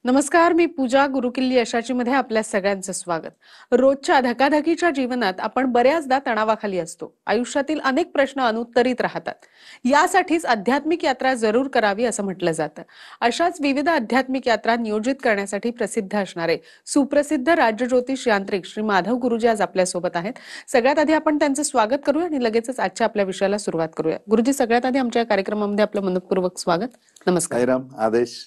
नमस्कार, मी पूजा. गुरुकिल्ली यशाची मध्ये आपल्या सगळ्यांचं स्वागत. रोजच्या धकाधकीच्या जीवनात आपण बऱ्याचदा तणावाखाली असतो. आयुष्यातील अनेक प्रश्न अनुत्तरित राहतात. यासाठीच आध्यात्मिक यात्रा जरूर करावी असं म्हटलं जातं. अशाच विविध आध्यात्मिक यात्रा नियोजित करण्यासाठी प्रसिद्ध असणारे सुप्रसिद्ध राज्यज्योतिष यांत्रिक श्री माधव गुरुजी आज आपल्या सोबत आहेत. सगळ्यात आधी आपण त्यांचं स्वागत करूया आणि लगेचच आजच्या आपल्या विषयाला सुरुवात करूया. गुरुजी, सगळ्यात आधी आमच्या कार्यक्रमामध्ये आपलं मनपूर्वक स्वागत. नमस्कार. साईराम. आदेश.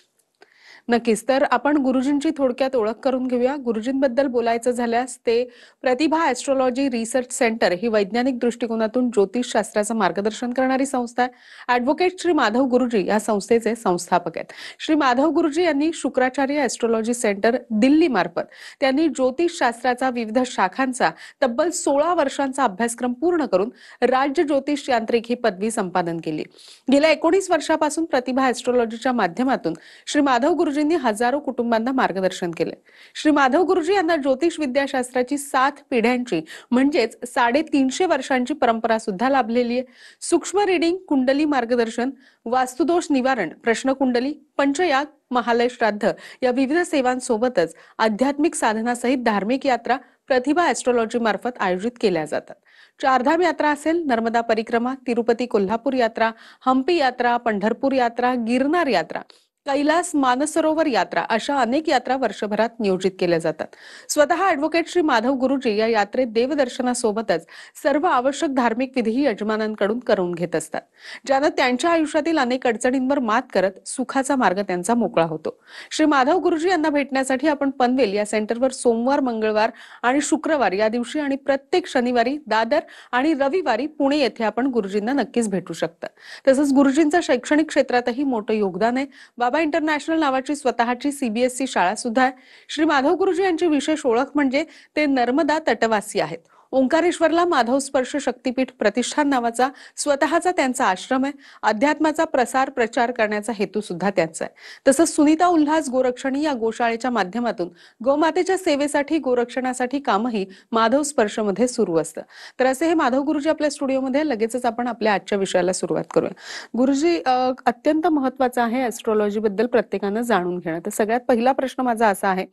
नक्कीच. तर आपण गुरुजींची थोडक्यात ओळख करून घेऊया. गुरुजींबद्दल बोलायचं झाल्यास ते प्रतिभा ॲस्ट्रॉलॉजी रिसर्च सेंटर ही वैज्ञानिक दृष्टिकोनातून ज्योतिषशास्त्राचं मार्गदर्शन करणारी संस्था आहे. ॲडव्होकेट श्री माधव गुरुजी या संस्थेचे संस्थापक आहेत. श्री माधव गुरुजी यांनी शुक्राचार्य ॲस्ट्रॉलॉजी सेंटर दिल्ली मार्फत त्यांनी ज्योतिषशास्त्राचा विविध शाखांचा तब्बल 16 वर्षांचा अभ्यासक्रम पूर्ण करून राज्य ज्योतिष यांत्रिक ही पदवी संपादन केली. गेल्या 19 वर्षापासून प्रतिभा ॲस्ट्रॉलॉजीच्या माध्यमातून श्री माधव गुरुजींनी हजारो कुटुंबांना मार्गदर्शन केले. श्री माधव गुरुजी यांना ज्योतिष विद्याशास्त्राची 7 पिढ्यांची म्हणजेच 350 वर्षांची परंपरा सुद्धा लाभलेली आहे. सूक्ष्म रीडिंग, कुंडली मार्गदर्शन, वास्तुदोष निवारण, प्रश्नकुंडली, पंचयाग, महालय श्राद्ध या विविध सेवांसोबतच आध्यात्मिक साधनासहित धार्मिक यात्रा प्रतिभा ॲस्ट्रॉलॉजी मार्फत आयोजित केल्या जातात. चारधाम यात्रा असेल, नर्मदा परिक्रमा, तिरुपती कोल्हापूर यात्रा, हम्पी यात्रा, पंढरपूर यात्रा, गिरनार यात्रा, कैलास मानसरोवर यात्रा अशा अनेक यात्रा वर्षभरात नियोजित केल्या जातात. स्वतः ॲडव्होकेट श्री माधव गुरुजी या यात्रेत देवदर्शनासोबतच सर्व आवश्यक धार्मिक विधीही यजमानांकडून करून घेत असतात, ज्यानं त्यांच्या आयुष्यातील अनेक अडचणींवर मात करत सुखाचा मार्ग त्यांचा मोकळा होतो. श्री माधव गुरुजी यांना भेटण्यासाठी आपण पनवेल या सेंटरवर सोमवार, मंगळवार आणि शुक्रवार या दिवशी आणि प्रत्येक शनिवारी दादर आणि रविवारी पुणे येथे आपण गुरुजींना नक्कीच भेटू शकता. तसंच गुरुजींचं शैक्षणिक क्षेत्रातही मोठं योगदान आहे. बाबा इंटरनॅशनल नावाची स्वतःची सीबीएसई शाळा सुद्धा आहे. श्री माधव गुरुजी यांची विशेष ओळख म्हणजे ते नर्मदा तटवासी आहेत. ओंकारेश्वरला माधव स्पर्श शक्तीपीठ प्रतिष्ठान नावाचा स्वतःचा त्यांचा आश्रम आहे. अध्यात्माचा प्रसार प्रचार करण्याचा हेतू सुद्धा त्यांचा आहे. तसंच सुनीता उल्हास गोरक्षणी या गोशाळेच्या माध्यमातून गोमातेच्या सेवेसाठी गोरक्षणासाठी कामही माधव स्पर्श मध्ये सुरू असतं. तर असे हे माधव गुरुजी आपल्या स्टुडिओमध्ये. लगेचच आपण आपल्या आजच्या विषयाला सुरुवात करूया. गुरुजी, अत्यंत महत्वाचं आहे ॲस्ट्रॉलॉजी बद्दल प्रत्येकानं जाणून घेणं. तर सगळ्यात पहिला प्रश्न माझा असा आहे,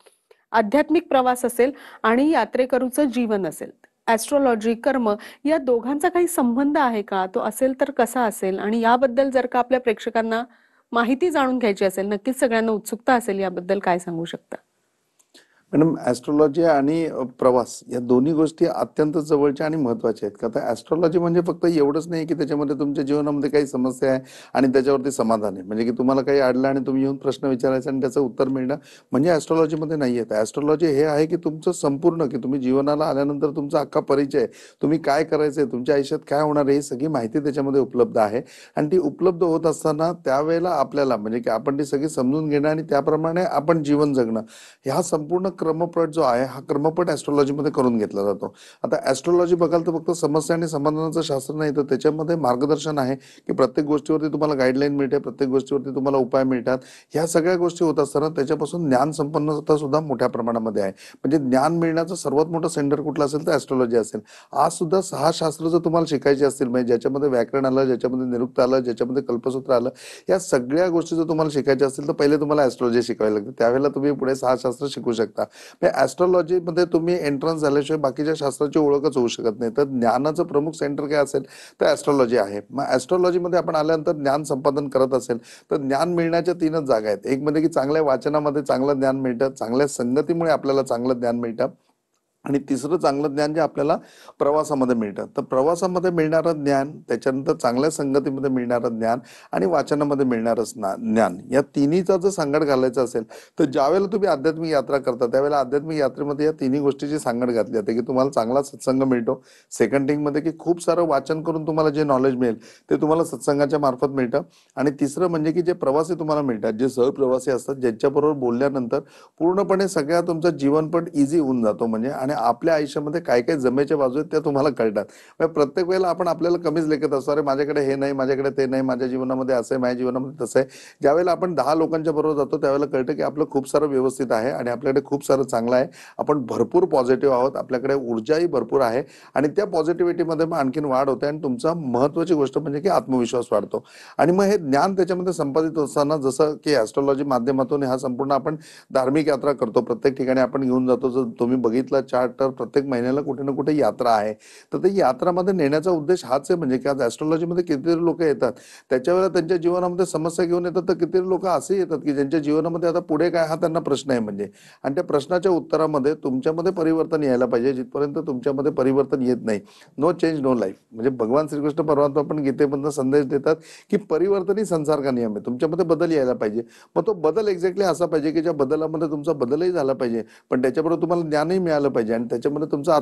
आध्यात्मिक प्रवास असेल आणि यात्रेकरूचं जीवन असेल, ॲस्ट्रॉलॉजी, कर्म या दोघांचा काही संबंध आहे का? तो असेल तर कसा असेल? आणि याबद्दल जर का आपल्या प्रेक्षकांना माहिती जाणून घ्यायची असेल, नक्कीच सगळ्यांना उत्सुकता असेल, याबद्दल काय सांगू शकता? मॅडम, ॲस्ट्रॉलॉजी आणि प्रवास या दोन्ही गोष्टी अत्यंत जवळच्या आणि महत्त्वाच्या आहेत. का तर ॲस्ट्रॉलॉजी म्हणजे फक्त एवढंच नाही की त्याच्यामध्ये तुमच्या जीवनामध्ये काही समस्या आहे आणि त्याच्यावरती समाधान आहे, म्हणजे की तुम्हाला काही अडलं आणि तुम्ही येऊन प्रश्न विचारायचा आणि त्याचं उत्तर मिळणं, म्हणजे ॲस्ट्रॉलॉजीमध्ये नाही येत. ॲस्ट्रॉलॉजी हे आहे की तुमचं संपूर्ण, की तुम्ही जीवनाला आल्यानंतर तुमचा अख्खा परिचय, तुम्ही काय करायचं आहे, तुमच्या आयुष्यात काय होणार आहे, ही सगळी माहिती त्याच्यामध्ये उपलब्ध आहे. आणि ती उपलब्ध होत असताना त्यावेळेला आपल्याला म्हणजे की आपण ती सगळी समजून घेणं आणि त्याप्रमाणे आपण जीवन जगणं, ह्या संपूर्ण क्रमपट जो आहे हा क्रमपट ॲस्ट्रॉलॉजीमध्ये करून घेतला जातो. आता ॲस्ट्रॉलॉजी बघाल तर फक्त समस्या आणि समाधानाचं शास्त्र नाही, तर त्याच्यामध्ये मार्गदर्शन आहे की प्रत्येक गोष्टीवरती तुम्हाला गाईडलाईन मिळते, प्रत्येक गोष्टीवरती तुम्हाला उपाय मिळतात. ह्या सगळ्या गोष्टी होत असताना त्याच्यापासून ज्ञान संपन्नता सुद्धा मोठ्या प्रमाणामध्ये आहे. म्हणजे ज्ञान मिळण्याचं सर्वात मोठं सेंटर कुठलं असेल तर ॲस्ट्रॉलॉजी असेल. आज सुद्धा 6 शास्त्र जर तुम्हाला शिकायची असतील, म्हणजे ज्याच्यामध्ये व्याकरण आलं, ज्याच्यामध्ये निरुक्त आलं, ज्याच्यामध्ये कल्पसूत्र आलं, या सगळ्या गोष्टी जर तुम्हाला शिकायच्या असतील तर पहिले तुम्हाला ॲस्ट्रॉलॉजी शिकावी लागते. त्यावेळेला तुम्ही पुढे 6 शास्त्र शिकू शकता. ॲस्ट्रॉलॉजीमध्ये तुम्ही एंट्रन्स झाल्याशिवाय बाकीच्या शास्त्राची ओळखच होऊ शकत नाही. तर ज्ञानाचं प्रमुख सेंटर काय असेल तर ॲस्ट्रॉलॉजी आहे. मग ॲस्ट्रॉलॉजीमध्ये आपण आल्यानंतर ज्ञान संपादन करत असेल तर ज्ञान मिळण्याच्या 3च जागा आहेत. एक म्हणजे की चांगल्या वाचनामध्ये चांगलं ज्ञान मिळतं, चांगल्या संगतीमुळे आपल्याला चांगलं ज्ञान मिळतं, आणि तिसरं चांगलं ज्ञान जे आपल्याला प्रवासामध्ये मिळतं. तर प्रवासामध्ये मिळणारं ज्ञान, त्याच्यानंतर चांगल्या संगतीमध्ये मिळणारं ज्ञान आणि वाचनामध्ये मिळणारं ज्ञान, या तिन्हीचा जर सांगड घालायचा असेल तर ज्यावेळेला तुम्ही आध्यात्मिक यात्रा करता त्यावेळेला आध्यात्मिक यात्रेमध्ये या तिन्ही गोष्टीची सांगड घातली जाते की तुम्हाला चांगला सत्संग मिळतो. सेकंड थिंगमध्ये की खूप सारं वाचन करून तुम्हाला जे नॉलेज मिळेल ते तुम्हाला सत्संगाच्या मार्फत मिळतं. आणि तिसरं म्हणजे की जे प्रवासी तुम्हाला मिळतात, जे सहप्रवासी असतात, ज्यांच्याबरोबर बोलल्यानंतर पूर्णपणे सगळ्या तुमचं जीवनपट इझी होऊन जातो. म्हणजे आणि आपल्या आयुष्यामध्ये काय काय जमेच्या बाजू आहेत त्या तुम्हाला कळतात. म्हणजे प्रत्येक वेळेला आपण आपल्याला कमीच लेखत असतो, अरे माझ्याकडे हे नाही, माझ्याकडे ते नाही, माझ्या जीवनामध्ये असं आहे, माझ्या जीवनामध्ये तसं आहे. ज्यावेळेला आपण 10 लोकांच्या बरोबर जातो त्यावेळेला कळतं की आपलं खूप सारं व्यवस्थित आहे आणि आपल्याकडे खूप सारं चांगलं आहे. आपण भरपूर पॉझिटिव्ह आहोत, आपल्याकडे ऊर्जाही भरपूर आहे आणि त्या पॉझिटिव्हिटीमध्ये मग आणखीन वाढ होते आणि तुमचा महत्त्वाची गोष्ट म्हणजे की आत्मविश्वास वाढतो. आणि मग हे ज्ञान त्याच्यामध्ये संपादित असताना जसं की ॲस्ट्रॉलॉजी माध्यमातून हा संपूर्ण आपण धार्मिक यात्रा करतो, प्रत्येक ठिकाणी आपण घेऊन जातो. जर तुम्ही बघितला चार्ट तर प्रत्येक महिन्याला कुठे ना कुठे यात्रा आहे. तर ते यात्रामध्ये नेण्याचा उद्देश हाच आहे, म्हणजे की आज ॲस्ट्रॉलॉजीमध्ये कितीतरी लोक येतात, त्याच्या वेळेला त्यांच्या जीवनामध्ये समस्या घेऊन येतात. तर कितीतरी लोक असे येतात की ज्यांच्या जीवनामध्ये आता पुढे काय हा त्यांना प्रश्न आहे म्हणजे, आणि त्या प्रश्नाच्या उत्तरामध्ये तुमच्यामध्ये परिवर्तन यायला पाहिजे. जिथपर्यंत तुमच्यामध्ये परिवर्तन येत नाही, नो चेंज नो लाईफ. म्हणजे भगवान श्रीकृष्ण परमात्मा पण गीतेमधनं संदेश देतात की परिवर्तन ही संसार का नियम आहे. तुमच्यामध्ये बदल यायला पाहिजे. मग तो बदल एक्झॅक्टली असा पाहिजे की ज्या बदलामध्ये तुमचा बदलही झाला पाहिजे, पण त्याच्याबरोबर तुम्हाला ज्ञानही मिळालं पाहिजे आणि त्याच्यामध्ये तुमचा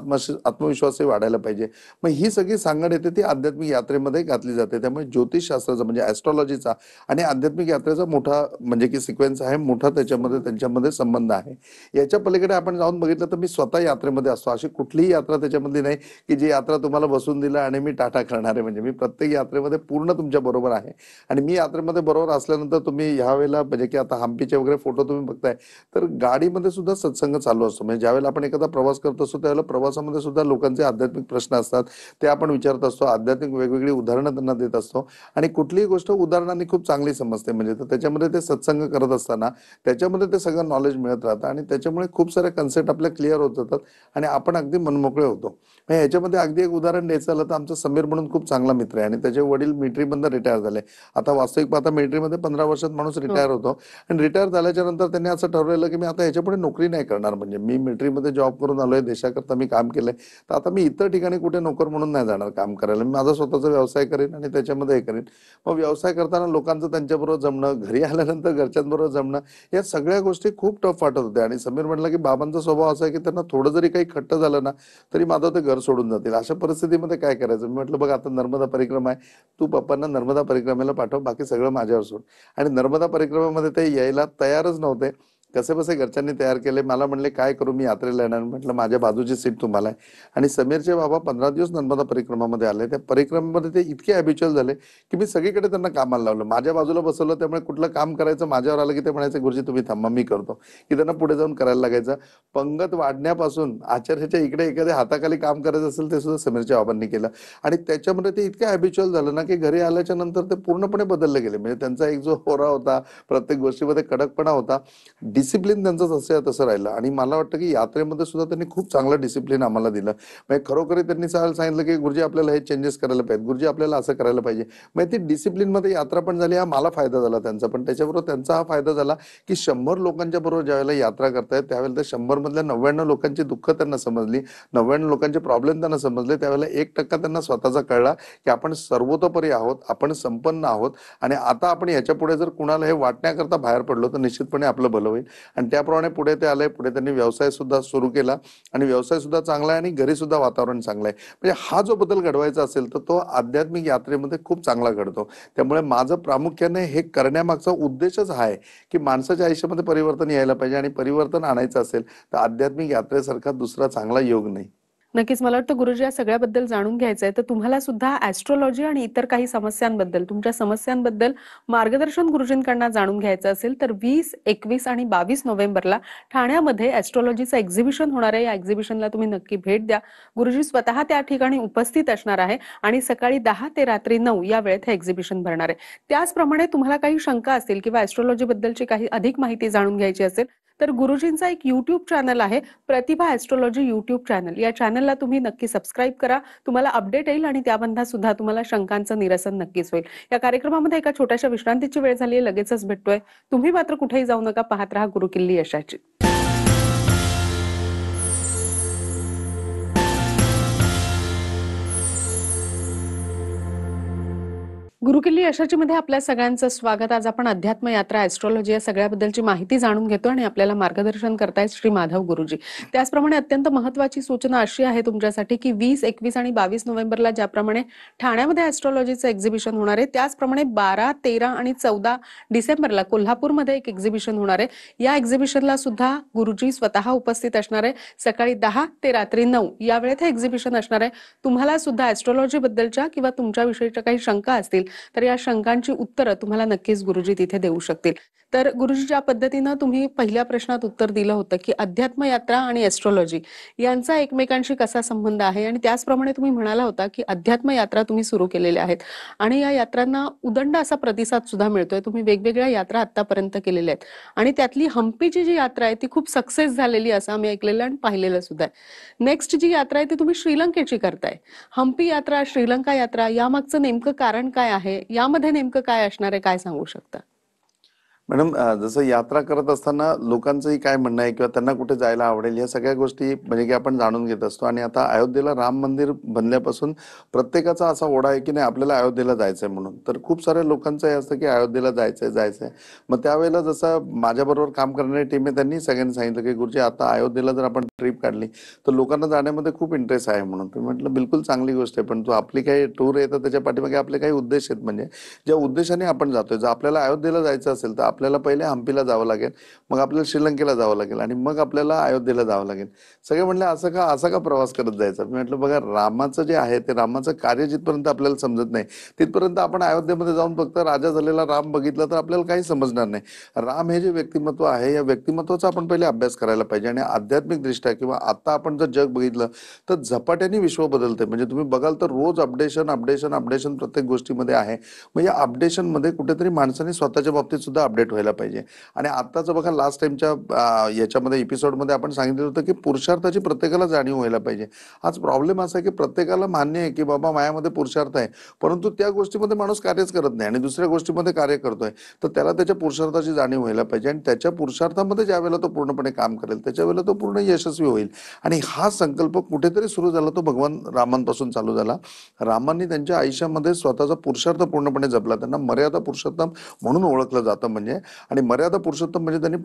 आत्मविश्वासही वाढायला पाहिजे. मग ही सगळी सांगड येते ती आध्यात्मिक यात्रेमध्ये घातली जाते. त्यामुळे ज्योतिषशास्त्राचा म्हणजे ॲस्ट्रॉलॉजीचा आणि आध्यात्मिक यात्रेचा मोठा म्हणजे की सिक्वेन्स आहे, मोठा त्याच्यामध्ये त्यांच्यामध्ये संबंध आहे. याच्या पलीकडे आपण जाऊन बघितलं तर मी स्वतः यात्रेमध्ये असतो. अशी कुठलीही यात्रा त्याच्यामधली नाही की जी यात्रा तुम्हाला बसून दिलं आणि मी टाटा करणार आहे. म्हणजे मी प्रत्येक यात्रेमध्ये पूर्ण तुमच्या बरोबर आहे आणि मी यात्रेमध्ये बरोबर असल्यानंतर तुम्ही ह्या वेळेला म्हणजे की आता हम्पीचे वगैरे फोटो तुम्ही बघताय तर गाडीमध्ये सुद्धा सत्संग चालू असतो. म्हणजे ज्यावेळेला आपण एखादा प्रवास करत असतो त्यावेळेला प्रवासामध्ये सुद्धा लोकांचे आध्यात्मिक प्रश्न असतात, ते आपण विचारत असतो. आध्यात्मिक वेगवेगळी उदाहरणं त्यांना देत असतो आणि कुठलीही गोष्ट उदाहरणांनी खूप चांगली समजते. म्हणजे तर त्याच्यामध्ये ते सत्संग करत असताना त्याच्यामध्ये ते सगळं नॉलेज मिळत राहतं आणि त्याच्यामुळे खूप सारे कन्सेप्ट आपल्या क्लिअर होत जातात आणि आपण अगदी मनमोकळे होतो. ह्याच्यामध्ये अगदी एक उदाहरण द्यायचं झालं तर आमचा समीर म्हणून खूप चांगला मित्र आहे आणि त्याचे वडील मिलिटरीमधनं रिटायर झाले. आता वास्तविक पाहता मिलिटरीमध्ये 15 वर्षात माणूस हो. रिटायर होतो आणि रिटायर झाल्याच्या नंतर त्यांनी असं ठरवलेलं की मी आता ह्याच्यापुढे नोकरी नाही करणार. म्हणजे मी मिलिटरीमध्ये जॉब करून आलोय, देशाकरता मी काम केलंय, तर आता मी इतर ठिकाणी कुठे नोकर म्हणून नाही जाणार काम करायला. मी माझा स्वतःचा व्यवसाय करेन आणि त्याच्यामध्ये हे करेन. मग व्यवसाय करताना लोकांचं त्यांच्याबरोबर जमणं, घरी आल्यानंतर घरच्यांबरोबर जमणं, या सगळ्या गोष्टी खूप टफ वाटत होत्या. आणि समीर म्हटलं की बाबांचा स्वभाव असा आहे की त्यांना थोडं जरी काही खट्ट झालं ना तरी माझं ते घर सोडून जातील. अशा परिस्थितीमध्ये काय करायचं. मी म्हटलं बघ आता नर्मदा परिक्रमा आहे, तू पप्पांना नर्मदा परिक्रमेला पाठव, बाकी सगळं माझ्यावर सोड. आणि नर्मदा परिक्रमेमध्ये ते यायला तयारच नव्हते. कसेबसे घरच्यांनी तयार केले. मला म्हणले काय करू, मी यात्रेला येणार. म्हटलं माझ्या बाजूची सीट तुम्हाला आहे. आणि समीरचे बाबा 15 दिवस नर्मदा परिक्रमामध्ये आले. त्या परिक्रमेमध्ये ते इतके हॅबिच्युअल झाले की मी सगळीकडे त्यांना कामाला लावलं, माझ्या बाजूला बसवलं. त्यामुळे कुठलं काम करायचं माझ्यावर आलं की ते म्हणायचे गुरुजी तुम्ही थांबा मी करतो, की त्यांना पुढे जाऊन करायला लागायचं. पंगत वाढण्यापासून आचार्याच्या इकडे एखाद्या हाताखाली काम करायचं असेल ते सुद्धा समीरच्या बाबांनी केलं. आणि त्याच्यामध्ये ते इतकं हॅबिच्युअल झालं ना की घरी आल्याच्या नंतर ते पूर्णपणे बदलले गेले. म्हणजे त्यांचा एक जो होरा होता, प्रत्येक गोष्टीमध्ये कडकपणा होता, डिसिप्लिन त्यांचं जसं तसं राहिलं. आणि मला वाटतं की यात्रेमध्ये सुद्धा त्यांनी खूप चांगलं डिसिप्लिन आम्हाला दिलं. म्हणजे खरोखर त्यांनी सांगितलं की गुरुजी आपल्याला हे चेंजेस करायला पाहिजे, गुरुजी आपल्याला असं करायला पाहिजे. मग ती डिसिप्लिनमध्ये यात्रा पण झाली. हा मला फायदा झाला त्यांचा, पण त्याच्याबरोबर त्यांचा हा फायदा झाला की 100 लोकांच्या बरोबर ज्यावेळेला यात्रा करतायत त्यावेळेला त्या 100 मधल्या 99 लोकांची दुःख त्यांना समजली, 99 लोकांचे प्रॉब्लेम त्यांना समजले. त्यावेळेला 1% त्यांना स्वतःचा कळला की आपण सर्वतोपरी आहोत, आपण संपन्न आहोत आणि आता आपण याच्या पुढे जर कुणाला हे वाटण्याकरता बाहेर पडलो तर निश्चितपणे आपलं भलं होईल. आणि त्याप्रमाणे पुढे ते आले. पुढे त्यांनी व्यवसाय सुद्धा सुरू केला आणि व्यवसाय सुद्धा चांगला आहे आणि घरी सुद्धा वातावरण चांगलं आहे. म्हणजे हा जो बदल घडवायचा असेल तर तो आध्यात्मिक यात्रेमध्ये खूप चांगला घडतो. त्यामुळे माझं प्रामुख्याने हे करण्यामागचा उद्देशच हा आहे की माणसाच्या आयुष्यामध्ये परिवर्तन यायला पाहिजे आणि परिवर्तन आणायचं असेल तर आध्यात्मिक यात्रेसारखा दुसरा चांगला योग नाही. नक्कीच. मला वाटतं गुरुजी या सगळ्याबद्दल जाणून घ्यायचंय. तर तुम्हाला सुद्धा ॲस्ट्रोलॉजी आणि इतर काही समस्यांबद्दल, तुमच्या समस्यांबद्दल मार्गदर्शन गुरुजींकडनं जाणून घ्यायचं असेल तर 20, 21 आणि 22 नोव्हेंबरला ठाण्यामध्ये ॲस्ट्रोलॉजीचं एक्झिबिशन होणार आहे. या एक्झिबिशनला तुम्ही नक्की भेट द्या. गुरुजी स्वतः त्या ठिकाणी उपस्थित असणार आहे आणि सकाळी 10 ते रात्री 9 या वेळेत हे एक्झिबिशन भरणार आहे. त्याचप्रमाणे तुम्हाला काही शंका असतील किंवा ॲस्ट्रोलॉजीबद्दलची काही अधिक माहिती जाणून घ्यायची असेल तर गुरुजींचा एक YouTube चॅनल आहे, प्रतिभा ॲस्ट्रोलॉजी YouTube चॅनल. या चॅनलला तुम्ही नक्की सबस्क्राईब करा. तुम्हाला अपडेट येईल आणि त्याबद्दल सुद्धा तुम्हाला शंकांचं निरसन नक्कीच होईल. या कार्यक्रमामध्ये एका छोट्याशा विश्रांतीची वेळ झाली आहे, लगेचच भेटतोय. तुम्ही मात्र कुठेही जाऊ नका, पाहत राहा गुरुकिल्ली यशाची. गुरुकिल्ली यशाचीमध्ये आपल्या सगळ्यांचं स्वागत. आज आपण अध्यात्म यात्रा, ॲस्ट्रॉलॉजी या सगळ्याबद्दलची माहिती जाणून घेतो आणि आपल्याला मार्गदर्शन करतायत श्री माधव गुरुजी. त्याचप्रमाणे अत्यंत महत्त्वाची सूचना अशी आहे तुमच्यासाठी की 20, 21 आणि 22 नोव्हेंबरला ज्याप्रमाणे ठाण्यामध्ये ॲस्ट्रॉलॉजीचं एक्झिबिशन होणार आहे, त्याचप्रमाणे 12, 13 आणि 14 डिसेंबरला कोल्हापूरमध्ये एक एक्झिबिशन होणार आहे. या एक्झिबिशनला सुद्धा गुरुजी स्वतः उपस्थित असणार आहे. सकाळी 10 ते रात्री 9 या वेळेत हे एक्झिबिशन असणार आहे. तुम्हाला सुद्धा ॲस्ट्रॉलॉजी बद्दलच्या किंवा तुमच्याविषयीच्या काही शंका असतील तर या शंकांची उत्तरं तुम्हाला नक्कीच गुरुजी तिथे देऊ शकतील. तर गुरुजी, ज्या पद्धतीनं तुम्ही पहिल्या प्रश्नात उत्तर दिलं होतं की अध्यात्म यात्रा आणि ॲस्ट्रॉलॉजी यांचा एकमेकांशी कसा संबंध आहे, आणि त्याचप्रमाणे तुम्ही म्हणाला होता की अध्यात्म यात्रा तुम्ही सुरू केलेल्या आहेत आणि या यात्रांना उदंड असा प्रतिसाद सुद्धा मिळतोय. तुम्ही वेगवेगळ्या यात्रा आतापर्यंत केलेल्या आहेत आणि त्यातली हम्पीची जी यात्रा आहे ती खूप सक्सेस झालेली असं आम्ही ऐकलेलं आणि पाहिलेलं सुद्धा आहे. नेक्स्ट जी यात्रा आहे ती तुम्ही श्रीलंकेची करताय. हम्पी यात्रा, श्रीलंका यात्रा, यामागचं नेमकं कारण काय आहे? यामध्ये नेमकं काय असणार आहे, काय सांगू शकता? मॅडम, जसं यात्रा करत असताना लोकांचंही काय म्हणणं आहे किंवा त्यांना कुठे जायला आवडेल या सगळ्या गोष्टी म्हणजे की आपण जाणून घेत असतो. आणि आता अयोध्येला राम मंदिर बनल्यापासून प्रत्येकाचा असा ओढा आहे की नाही आपल्याला अयोध्येला जायचंय म्हणून. तर खूप साऱ्या लोकांचं हे असतं की अयोध्येला जायचंय. मग त्यावेळेला जसं माझ्याबरोबर काम करणारी टीम आहे त्यांनी सगळ्यांनी सांगितलं की गुरुजी, आता अयोध्येला जर आपण ट्रिप काढली तर लोकांना जाण्यामध्ये खूप इंटरेस्ट आहे म्हणून. तर म्हटलं बिलकुल चांगली गोष्ट आहे, पण तो आपली काही टूर आहे तर त्याच्या पाठीमागे आपले काही उद्देश आहेत. म्हणजे ज्या उद्देशाने आपण जातोय, जर आपल्याला अयोध्येला जायचं असेल तर आपल्याला पहिले हम्पीला जावं लागेल, मग आपल्याला श्रीलंकेला जावं लागेल आणि मग आपल्याला अयोध्येला जावं लागेल. सगळे म्हणले असा का प्रवास करत जायचा? मी म्हटलं बघा, रामाचं जे आहे ते रामाचं कार्य जिथपर्यंत आपल्याला समजत नाही तिथपर्यंत आपण अयोध्येमध्ये जाऊन फक्त राजा झालेला राम बघितला तर आपल्याला काही समजणार नाही. राम हे जे व्यक्तिमत्व आहे या व्यक्तिमत्वाचा आपण पहिले अभ्यास करायला पाहिजे. आणि आध्यात्मिक दृष्ट्या किंवा आता आपण जर जग बघितलं तर झपाट्याने विश्व बदलते. म्हणजे तुम्ही बघाल तर रोज अपडेशन प्रत्येक गोष्टीमध्ये आहे. म्हणजे अपडेशन मध्ये कुठेतरी माणसाने स्वतःच्या बाबतीत सुद्धा अपडेट व्हायला पाहिजे. आणि आताचं बघा, लास्ट टाइमच्या याच्यामध्ये एपिसोडमध्ये आपण सांगितलं होतं की पुरुषार्थाची प्रत्येकाला जाणीव व्हायला पाहिजे. आज प्रॉब्लेम असा आहे की प्रत्येकाला मान्य आहे की बाबा माझ्यामध्ये पुरुषार्थ आहे, परंतु त्या गोष्टीमध्ये माणूस कार्यच करत नाही आणि दुसऱ्या गोष्टीमध्ये कार्य करतोय. तर त्याला त्याच्या पुरुषार्थाची जाणीव व्हायला पाहिजे आणि त्याच्या पुरुषार्थामध्ये ज्या वेळेला तो पूर्णपणे काम करेल त्याच्या वेळेला तो पूर्ण यशस्वी होईल. आणि हा संकल्प कुठेतरी सुरू झाला तो भगवान रामांपासून चालू झाला. रामांनी त्यांच्या आयुष्यामध्ये स्वतःचा पुरुषार्थ पूर्णपणे जपला. त्यांना मर्यादा पुरुषोत्तम म्हणून ओळखलं जातं. म्हणजे आणि मर्यादा पुरुषोत्तम म्हणजे त्यांनी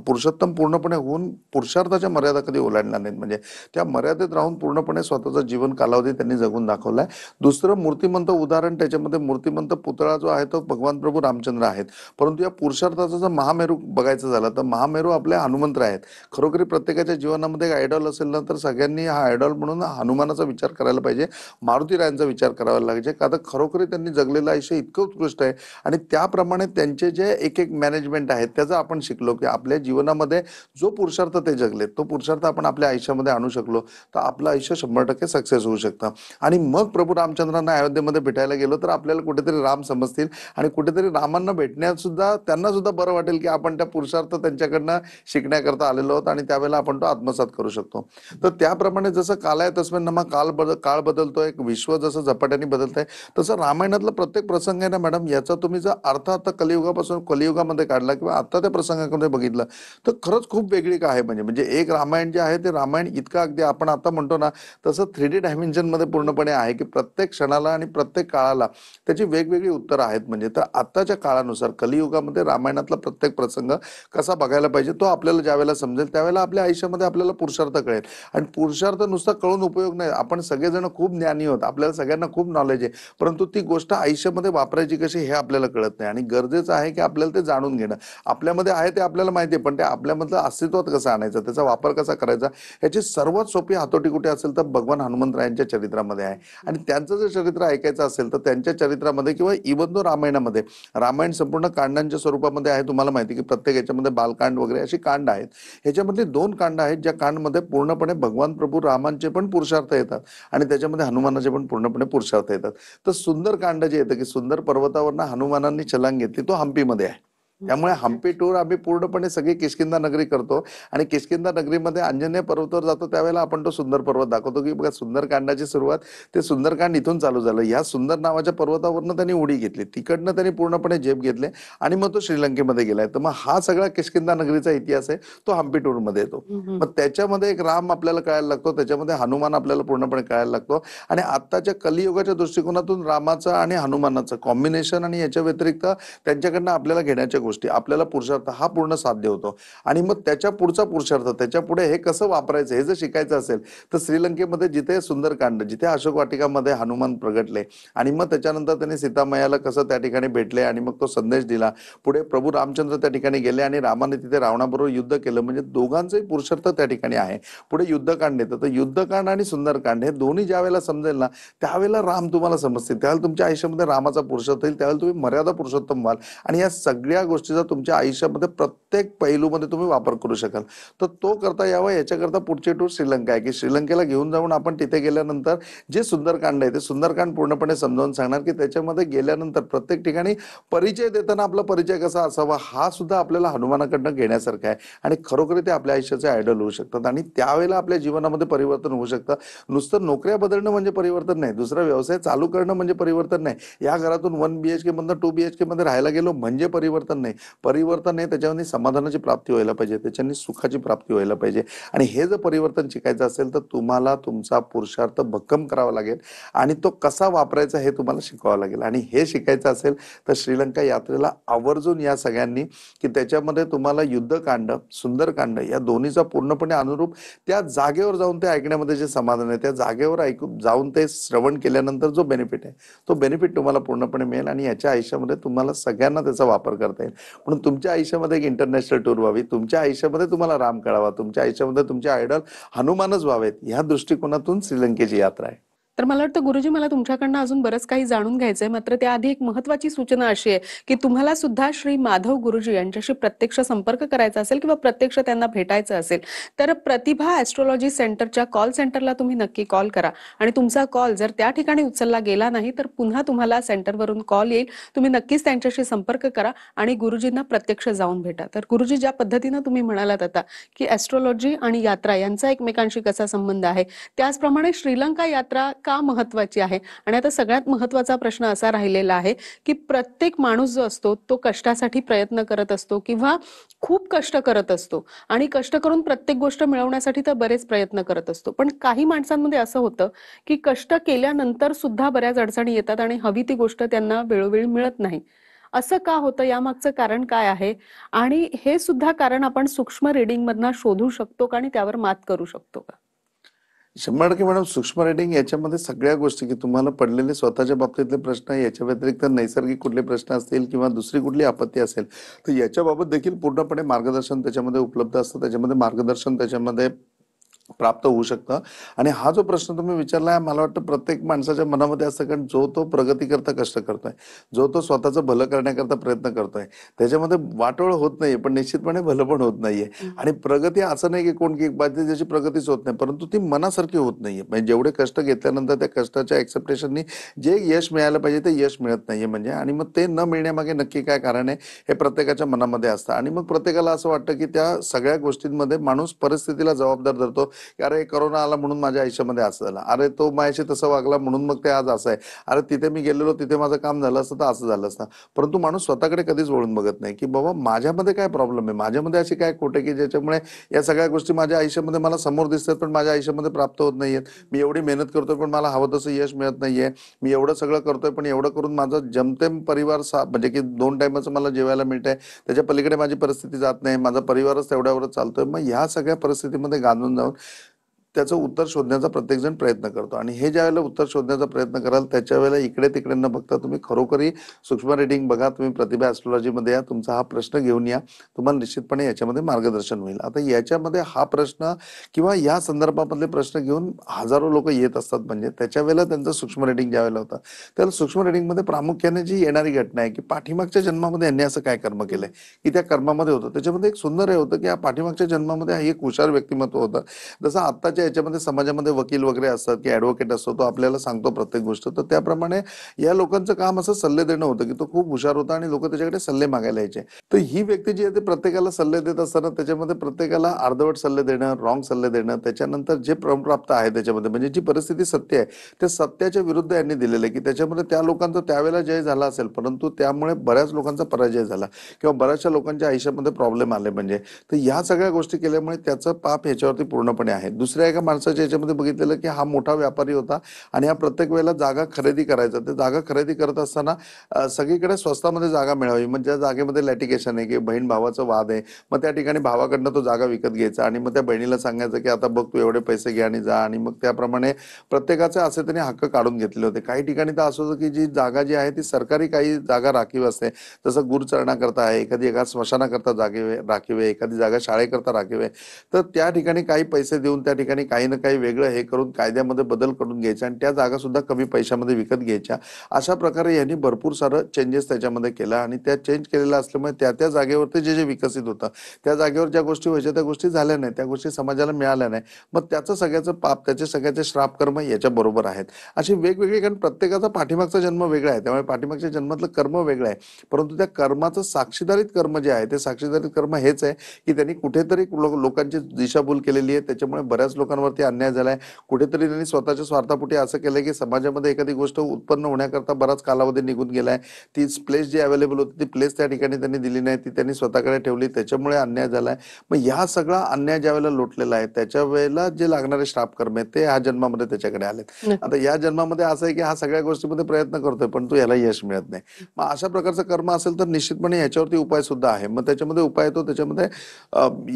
पुरुषोत्तम पूर्णपणे होऊन पुरुषार्थाच्या मर्यादा कधी ओलांडल्या नाहीत. म्हणजे त्या मर्यादेत राहून पूर्णपणे स्वतःचा जीवन कालावधी त्यांनी जगून दाखवलाय. दुसरं मूर्तिमंत उदाहरण त्याच्यामध्ये मूर्तिमंत पुतळा जो आहे तो भगवान प्रभू रामचंद्र आहेत. परंतु या पुरुषार्थाचा जर महामेरू बघायचं झालं तर महामेरू आपले हनुमंत आहेत. खरोखरी प्रत्येकाच्या जीवनामध्ये एक आयडॉल असेल ना तर सगळ्यांनी हा आयडॉल म्हणून हनुमानाचा विचार करायला पाहिजे, मारुती रायांचा विचार करावा लागेल. का तर खरोखरी त्यांनी जगलेलं आयुष्य इतकं उत्कृष्ट आहे. आणि त्याप्रमाणे त्यांचे जे एक मॅनेजमेंट आहेत त्याचं आपण शिकलो की आपल्या जीवनामध्ये जो पुरुषार्थ ते जगले तो पुरुषार्थ आपण आपल्या आयुष्यामध्ये आणू शकलो तर आपलं आयुष्य 100% सक्सेस होऊ शकतं. आणि मग प्रभू रामचंद्रांना अयोध्येमध्ये भेटायला गेलो तर आपल्याला कुठेतरी राम समजतील आणि कुठेतरी रामांना भेटण्यात सुद्धा त्यांना सुद्धा बरं वाटेल की आपण त्या पुरुषार्थ त्यांच्याकडनं शिकण्याकरता आलेलो आहोत आणि त्यावेळेला आपण तो आत्मसात करू शकतो. तर त्याप्रमाणे जसं काल आहे तस्मिन् नमा, काळ बदलतोय, विश्व जसं झपाट्याने बदलत आहे तसं रामायणातला प्रत्येक प्रसंग आहे ना मॅडम, याचा तुम्ही जर अर्थ आता कलियुगामध्ये काढला किंवा आता त्या प्रसंगामध्ये बघितलं तर खरंच खूप वेगळी काय आहे. म्हणजे एक रामायण जे आहे ते रामायण इतकं अगदी आपण आता म्हणतो ना तसं 3D डायमेन्शन मध्ये पूर्णपणे आहे की प्रत्येक क्षणाला आणि प्रत्येक काळाला त्याची वेगवेगळी उत्तरं आहेत. म्हणजे तर आताच्या काळानुसार कलियुगामध्ये रामायणातला प्रत्येक प्रसंग कसा बघायला पाहिजे तो आपल्याला ज्यावेळेला समजेल त्यावेळेला आपल्या आयुष्यामध्ये आपल्याला पुरुषार्थ कळेल. आणि पुरुषार्थ नुसता कळून उपयोग नाही. आपण सगळेजण खूप ज्ञानी आहोत, आपल्याला सगळ्यांना खूप नॉलेज आहे, परंतु ती गोष्ट आयुष्यामध्ये वापरायची कशी हे आपल्याला कळत नाही. आणि गरजेचं आहे की आपल्याला ते जाणून घेणं. आपल्यामध्ये आहे ते आपल्याला माहिती आहे, पण ते आपल्यामधलं अस्तित्वात कसं आणायचं, त्याचा वापर कसा करायचा, याची सर्वात सोपी हातोटी कुठे असेल तर भगवान हनुमंतरायांच्या चरित्रामध्ये आहे. आणि त्यांचं जर चरित्र ऐकायचं असेल तर त्यांच्या चरित्रामध्ये किंवा इवन दो रामायणामध्ये, रामायण संपूर्ण कांडांच्या स्वरूपामध्ये आहे. तुम्हाला माहिती की प्रत्येक याच्यामध्ये बालकांड वगैरे अशी कांड आहेत. ह्याच्यामध्ये 2 कांड आहेत ज्या कांडमध्ये पूर्णपणे भगवान प्रभू रामांचे पण पुरुषार्थ येतात आणि त्याच्यामध्ये हनुमानाचे पण पूर्णपणे पुरुषार्थ येतात. तर सुंदर कांड जे येतं की सुंदर पर्वतावरनं हनुमानांनी छलांग घेतली तो हम्पीमध्ये आहे. त्यामुळे हम्पी टूर आम्ही पूर्णपणे सगळी किष्किंधा नगरी करतो आणि किष्किंधा नगरीमध्ये अंजनेय पर्वतावर जातो त्यावेळेला आपण तो सुंदर पर्वत दाखवतो की बघा सुंदरकांडाची सुरुवात ते सुंदरकांड इथून चालू झालं. या सुंदर नावाच्या पर्वतावरनं त्यांनी उडी घेतली, तिकडनं त्यांनी पूर्णपणे झेप घेतले आणि मग तो श्रीलंकेमध्ये गेलाय. तर मग हा सगळा किष्किंधा नगरीचा इतिहास आहे, तो हम्पी टूर मध्ये येतो. मग त्याच्यामध्ये एक राम आपल्याला कळायला लागतो, त्याच्यामध्ये हनुमान आपल्याला पूर्णपणे कळायला लागतो आणि आत्ताच्या कलियुगाच्या दृष्टिकोनातून रामाचं आणि हनुमानाचं कॉम्बिनेशन आणि याच्या व्यतिरिक्त त्यांच्याकडनं आपल्याला घेण्याच्या गोष्टी, आपल्याला पुरुषार्थ हा पूर्ण साध्य होतो. आणि मग त्याच्या पुढचा पुरुषार्थ, त्याच्या पुढे हे कसं वापरायचं हे जर शिकायचं असेल तर श्रीलंकेमध्ये जिथे सुंदरकांड, जिथे अशोक वाटिकामध्ये हनुमान प्रगटले आणि मग त्याच्यानंतर त्यांनी सीतामयाला कसं त्या ठिकाणी भेटले आणि मग तो संदेश दिला, पुढे प्रभू रामचंद्र त्या ठिकाणी गेले आणि रामाने तिथे रावणाबरोबर युद्ध केलं, म्हणजे दोघांचंही पुरुषार्थ त्या ठिकाणी आहे. पुढे युद्धकांड येतं, तर युद्धकांड आणि सुंदरकांड हे दोन्ही ज्या वेळेला समजेल ना त्यावेळेला राम तुम्हाला समजतील, त्यावेळेला तुमच्या आयुष्यामध्ये रामाचा पुरुषार्थ येईल, त्यावेळेला तुम्ही मर्यादा पुरुषोत्तम व्हाल आणि या सगळ्या गोष्टीचा तुमच्या आयुष्यामध्ये प्रत्येक पैलूमध्ये तुम्ही वापर करू शकाल. तर तो करता यावा याच्याकरता पुढची टूर श्रीलंका आहे, की श्रीलंकेला घेऊन जाऊन आपण तिथे गेल्यानंतर जे सुंदरकांड आहे ते सुंदरकांड पूर्णपणे समजावून सांगणार, की त्याच्यामध्ये गेल्यानंतर प्रत्येक ठिकाणी परिचय देताना आपला परिचय कसा असावा हा सुद्धा आपल्याला हनुमानाकडनं घेण्यासारखा आहे आणि खरोखर ते आपल्या आयुष्याचे आयडल होऊ शकतात आणि त्यावेळेला आपल्या जीवनामध्ये परिवर्तन होऊ शकतं. नुसतं नोकऱ्या बदलणं म्हणजे परिवर्तन नाही, दुसरा व्यवसाय चालू करणं म्हणजे परिवर्तन नाही, या घरातून 1 BHK मधनं 2 BHK मध्ये राहायला गेलो म्हणजे परिवर्तन नाही. परिवर्तन आहे त्याच्यामध्ये समाधानाची प्राप्ती व्हायला पाहिजे, त्याच्याने सुखाची प्राप्ती व्हायला पाहिजे आणि हे जर परिवर्तन शिकायचं असेल तर तुम्हाला तुमचा पुरुषार्थ भक्कम करावा लागेल आणि तो कसा वापरायचा हे तुम्हाला शिकवावं लागेल. आणि हे शिकायचं असेल तर श्रीलंका यात्रेला आवर्जून या सगळ्यांनी, की त्याच्यामध्ये तुम्हाला युद्धकांड, सुंदरकांड या दोन्हीचा पूर्णपणे अनुरूप त्या जागेवर जाऊन ते ऐकण्यामध्ये जे समाधान आहे, त्या जागेवर जाऊन ते श्रवण केल्यानंतर जो बेनिफिट आहे तो बेनिफिट तुम्हाला पूर्णपणे मिळेल आणि याच्या आयुष्यामध्ये तुम्हाला सगळ्यांना त्याचा वापर करता येईल. म्हणून तुमच्या आयुष्यामध्ये एक इंटरनॅशनल टूर व्हावी, तुमच्या आयुष्यामध्ये तुम्हाला राम कळावा, तुमच्या आयुष्यामध्ये तुमचे आयडॉल हनुमानच व्हावेत, या दृष्टिकोनातून श्रीलंकेची यात्रा आहे. तर मला वाटतं गुरुजी, मला तुमच्याकडनं अजून बरंच काही जाणून घ्यायचंय, मात्र त्याआधी एक महत्त्वाची सूचना अशी आहे की तुम्हाला सुद्धा श्री माधव गुरुजी यांच्याशी प्रत्यक्ष संपर्क करायचा असेल किंवा प्रत्यक्ष त्यांना भेटायचं असेल तर प्रतिभा ॲस्ट्रॉलॉजी सेंटरच्या कॉल सेंटरला तुम्ही नक्की कॉल करा आणि तुमचा कॉल जर त्या ठिकाणी उचलला गेला नाही तर पुन्हा तुम्हाला सेंटरवरून कॉल येईल. तुम्ही नक्कीच त्यांच्याशी संपर्क करा आणि गुरुजींना प्रत्यक्ष जाऊन भेटा. तर गुरुजी, ज्या पद्धतीनं तुम्ही म्हणालात आता की ॲस्ट्रॉलॉजी आणि यात्रा यांचा एकमेकांशी कसा संबंध आहे, त्याचप्रमाणे श्रीलंका यात्रा का महत्वाची आहे आणि आता सगळ्यात महत्वाचा प्रश्न असा राहिलेला आहे की प्रत्येक माणूस जो असतो तो कष्टासाठी प्रयत्न करत असतो किंवा खूप कष्ट करत असतो आणि कष्ट करून प्रत्येक गोष्ट मिळवण्यासाठी तर बरेच प्रयत्न करत असतो, पण काही माणसांमध्ये असं होतं की कष्ट केल्यानंतर सुद्धा बऱ्याच अडचणी येतात आणि हवी ती गोष्ट त्यांना वेळोवेळी मिळत नाही. असं का होतं, यामागचं कारण काय आहे आणि हे सुद्धा कारण आपण सूक्ष्म रिडिंग मधनं शोधू शकतो का आणि त्यावर मात करू शकतो का? 100% मॅडम, सूक्ष्म रेटिंग याच्यामध्ये सगळ्या गोष्टी, की तुम्हाला पडलेले स्वतःच्या बाबतीतले प्रश्न, याच्या व्यतिरिक्त नैसर्गिक कुठले प्रश्न असतील किंवा दुसरी कुठली आपत्ती असेल तर याच्याबाबत देखील पूर्णपणे मार्गदर्शन त्याच्यामध्ये उपलब्ध असतं. त्याच्यामध्ये मार्गदर्शन त्याच्यामध्ये प्राप्त होऊ शकतं. आणि हा जो प्रश्न तुम्ही विचारलाय, मला वाटतं प्रत्येक माणसाच्या मनामध्ये असतं, कारण जो तो प्रगती करता कष्ट करतोय, जो तो स्वतःचं भलं करण्याकरता प्रयत्न करतोय, त्याच्यामध्ये वाटोळ होत नाहीये पण निश्चितपणे भलं पण होत नाहीये. आणि प्रगती असं नाही की कोण की त्याची प्रगतीच होत नाही, परंतु ती मनासारखी होत नाहीये. म्हणजे जेवढे कष्ट घेतल्यानंतर त्या कष्टाच्या एक्सेप्टेशननी जे यश मिळायला पाहिजे ते यश मिळत नाहीये. म्हणजे आणि मग ते न मिळण्यामागे नक्की काय कारण आहे हे प्रत्येकाच्या मनामध्ये असतं. आणि मग प्रत्येकाला असं वाटतं की त्या सगळ्या गोष्टींमध्ये माणूस परिस्थितीला जबाबदार धरतो, की अरे करोना आला म्हणून माझ्या आयुष्यामध्ये असं झालं, अरे तो माझ्याशी तसं वागला म्हणून मग ते आज असं आहे, अरे तिथे मी गेलेलो तिथे माझं काम झालं असतं तर असं झालं असतं. परंतु माणूस स्वतःकडे कधीच वळून बघत नाही की बाबा माझ्यामध्ये काय प्रॉब्लेम आहे, माझ्यामध्ये अशी काय खोटे की ज्याच्यामुळे या सगळ्या गोष्टी माझ्या आयुष्यामध्ये मला समोर दिसतात पण माझ्या आयुष्यामध्ये प्राप्त होत नाहीयेत. मी एवढी मेहनत करतोय पण मला हवं तसं यश मिळत नाहीये. मी एवढं सगळं करतोय पण एवढं करून माझा जमतेम परिवार म्हणजे की 2 टाइमचं मला जेवायला मिळतंय, त्याच्या पलीकडे माझी परिस्थिती जात नाही, माझा परिवारच तेवढ्यावरच चालतोय. मग ह्या सगळ्या परिस्थितीमध्ये गांजून जाऊन त्याचं उत्तर शोधण्याचा प्रत्येकजण प्रयत्न करतो. आणि हे ज्या वेळेला उत्तर शोधण्याचा प्रयत्न कराल त्याच्या वेळेला इकडे तिकडे न बघता तुम्ही खरोखरी सूक्ष्म रिडिंग बघा, तुम्ही प्रतिभा ॲस्ट्रॉलॉजीमध्ये या, तुमचा हा प्रश्न घेऊन या, तुम्हाला निश्चितपणे याच्यामध्ये मार्गदर्शन होईल. आता याच्यामध्ये हा प्रश्न किंवा या संदर्भामधले प्रश्न घेऊन हजारो लोक येत असतात, म्हणजे त्याच्या वेळेला त्यांचं सूक्ष्म रिडिंग ज्या वेळेला होतं त्याला सूक्ष्म रिडिंगमध्ये प्रामुख्याने जी येणारी घटना आहे की पाठीमागच्या जन्मामध्ये यांनी असं काय कर्म केलंय की त्या कर्मामध्ये होतं. त्याच्यामध्ये एक सुंदर हे होतं की या पाठीमागच्या जन्मामध्ये एक हुशार व्यक्तिमत्व होतं. जसं आत्ताच्या प्रकारच्या याच्यामध्ये समाजामध्ये वकील वगैरे असतात की ॲडव्होकेट असतो, तो आपल्याला सांगतो प्रत्येक गोष्ट. तर त्याप्रमाणे या लोकांचं काम असं सल्ले देणं होतं की तो खूप हुशार होता आणि लोक त्याच्याकडे सल्ले मागायला यायचे. तर ही व्यक्ती जी आहे ते प्रत्येकाला सल्ले देत असताना त्याच्यामध्ये प्रत्येकाला अर्धवट सल्ले देणं, रॉंग सल्ले देणं, त्याच्यानंतर जे क्रमप्राप्त आहे त्याच्यामध्ये म्हणजे जी परिस्थिती सत्य आहे त्या सत्याच्या विरुद्ध यांनी दिलेलं आहे की त्याच्यामध्ये त्या लोकांचा त्यावेळेला जय झाला असेल, परंतु त्यामुळे बऱ्याच लोकांचा पराजय झाला किंवा बऱ्याचशा लोकांच्या आयुष्यामध्ये प्रॉब्लेम आले. म्हणजे तर ह्या सगळ्या गोष्टी केल्यामुळे त्याचं पाप ह्याच्यावरती पूर्णपणे आहे. दुसऱ्या एका माणसाच्या याच्यामध्ये बघितलेलं की हा मोठा व्यापारी होता आणि हा प्रत्येक वेळेला जागा खरेदी करायचा. ते जागा खरेदी करत असताना सगळीकडे स्वस्तामध्ये जागा मिळावी, म्हणजे ज्या जागेमध्ये लॅटिगेशन आहे की बहीण भावाचा वाद आहे, मग त्या ठिकाणी भावाकडनं तो जागा विकत घ्यायचा आणि मग त्या बहिणीला सांगायचं की आता बघ तू एवढे पैसे घे आणि जा. आणि मग त्याप्रमाणे प्रत्येकाचे असे त्यांनी हक्क काढून घेतले होते. काही ठिकाणी तर असं होतं की जी जागा जी आहे ती सरकारी काही जागा राखीव असते, जसं गुरचरणाकरता आहे, एखादी एका स्मशानाकरता राखीव आहे, एखादी जागा शाळेकरता राखीव आहे. तर त्या ठिकाणी काही पैसे देऊन त्या ठिकाणी काही ना काही वेगळं हे करून कायद्यामध्ये बदल करून घ्यायचा आणि त्या जागा सुद्धा कमी पैशामध्ये विकत घ्यायच्या. अशा प्रकारे यांनी भरपूर सारं चेंजेस त्याच्यामध्ये केला आणि त्या चेंज केलेल्या असल्यामुळे त्या त्या जागेवरती जे जे विकसित होतं त्या जागेवर ज्या गोष्टी व्हायच्या त्या गोष्टी झाल्या नाही, त्या गोष्टी समाजाला मिळाल्या नाही. मग त्याचं सगळ्याचं पाप, त्याचे सगळ्याचे श्राप कर्म याच्या बरोबर आहेत. अशी वेगवेगळी, कारण प्रत्येकाचा पाठीमागचा जन्म वेगळा आहे, त्यामुळे पाठीमागच्या जन्मातलं कर्म वेगळं आहे. परंतु त्या कर्माचं साक्षीदारित कर्म जे आहे ते साक्षीदारित कर्म हेच आहे की त्यांनी कुठेतरी लोकांची दिशाभूल केलेली आहे, त्याच्यामुळे बऱ्याच लोकांवरती अन्याय झालाय. कुठेतरी त्यांनी स्वतःच्या स्वार्थापोटी असं केलंय की समाजामध्ये एखादी गोष्ट उत्पन्न होण्याकरता बराच कालावधी निघून गेलाय. ती प्लेस जी अवेलेबल होती ती प्लेस त्या ठिकाणी त्यांनी दिली नाही, ती त्यांनी स्वतःकडे ठेवली, त्याच्यामुळे अन्याय झालाय. मग ह्या सगळा अन्याय ज्या वेळेला लोटलेला आहे त्याच्या वेळेला जे लागणारे श्राप कर्म आहेत ते ह्या जन्मामध्ये त्याच्याकडे आलेत. आता या जन्मामध्ये असं आहे की हा सगळ्या गोष्टीमध्ये प्रयत्न करतोय पण तो याला यश मिळत नाही. मग अशा प्रकारचं कर्म असेल तर निश्चितपणे याच्यावरती उपाय सुद्धा आहे. मग त्याच्यामध्ये उपाय येतो, त्याच्यामध्ये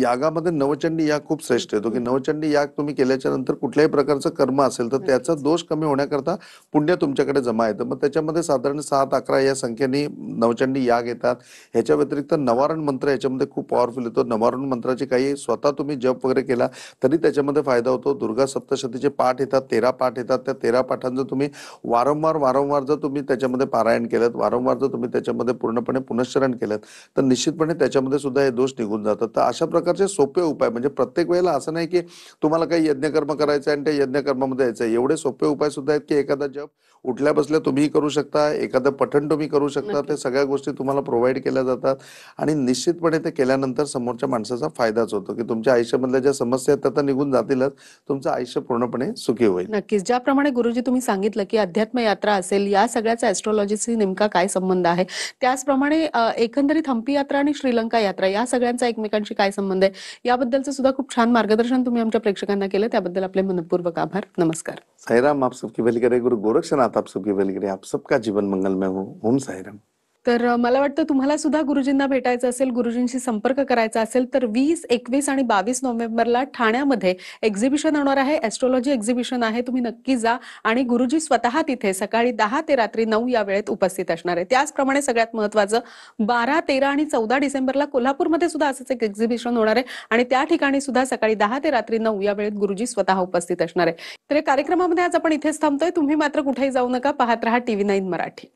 यागामध्ये नवचंडी याग खूप श्रेष्ठ येतो की नवचंडी याग तुम्ही केल्याच्या नंतर कुठल्याही प्रकारचं कर्म असेल तर त्याचा दोष कमी होण्याकरता पुण्य तुमच्याकडे जमा येतं. मग त्याच्यामध्ये साधारण 7-11 या संख्येने नवचंडी याग येतात. ह्याच्या व्यतिरिक्त नवारण मंत्र याच्यामध्ये खूप पॉवरफुल येतो. नवारण मंत्राचे काही स्वतः तुम्ही जप वगैरे केला तरी त्याच्यामध्ये फायदा होतो. दुर्गा सप्तशतीचे पाठ येतात, 13 पाठ येतात. त्या 13 पाठांचं तुम्ही वारंवार जर तुम्ही त्याच्यामध्ये पारायण केलं, वारंवार जर तुम्ही त्याच्यामध्ये पूर्णपणे पुनश्चरण केलं तर निश्चितपणे त्याच्यामध्ये सुद्धा हे दोष निघून जातात. तर अशा प्रकारचे सोपे उपाय, म्हणजे प्रत्येक वेळेला असं नाही की तुम्हाला काही यज्ञकर्म करायचं आहे आणि त्या यज्ञकर्मामध्ये यायचं आहे. एवढे सोपे उपाय सुद्धा आहेत की एखादा जप उठल्या बसल्या तुम्ही करू शकता, एखादं पठण तुम्ही करू शकता. ते सगळ्या गोष्टी तुम्हाला प्रोव्हाइड केल्या जातात आणि निश्चितपणे ते केल्यानंतर समोरच्या माणसाचा फायदाच होतो की तुमच्या आयुष्यामधल्या ज्या समस्या आहेत त्या तर निघून जातीलच, तुमचं आयुष्य पूर्णपणे सुखी होईल. नक्कीच. ज्याप्रमाणे गुरुजी तुम्ही सांगितलं, की अध्यात्म यात्रा असेल, या सगळ्याचा ॲस्ट्रोलॉजीशी नेमका काय संबंध आहे? त्याचप्रमाणे एकंदरीत हम्पी यात्रा आणि श्रीलंका यात्रा या सगळ्यांचा एकमेकांशी काय संबंध आहे? याबद्दलचं सुद्धा खूप छान मार्गदर्शन तुम्ही आमच्या प्रेक्षकांना केलं. त्याबद्दल आपले मनःपूर्वक आभार. नमस्कार. साईराम, आप सबकी भली करे. गुरु गोरक्षनाथ आप सबकी भली करे. आप सबका जीवन मंगलमय हो. ओम साईराम. तर मला वाटतं तुम्हाला सुद्धा गुरुजींना भेटायचं असेल, गुरुजींशी संपर्क करायचा असेल तर 20, 21 आणि 22 नोव्हेंबरला ठाण्यामध्ये एक्झिबिशन होणार आहे. ॲस्ट्रोलॉजी एक्झिबिशन आहे. तुम्ही नक्की जा आणि गुरुजी स्वतः तिथे सकाळी 10 ते रात्री 9 या वेळेत उपस्थित असणार आहे. त्याचप्रमाणे सगळ्यात महत्त्वाचं 12, 13 आणि 14 डिसेंबरला कोल्हापूरमध्ये सुद्धा असंच एक एक्झिबिशन होणार आहे आणि त्या ठिकाणी सुद्धा सकाळी 10 ते रात्री 9 या वेळेत गुरुजी स्वतः उपस्थित असणार आहे. तर या कार्यक्रमामध्ये आज आपण इथेच थांबतोय. तुम्ही मात्र कुठेही जाऊ नका. पाहत रहा TV9 मराठी.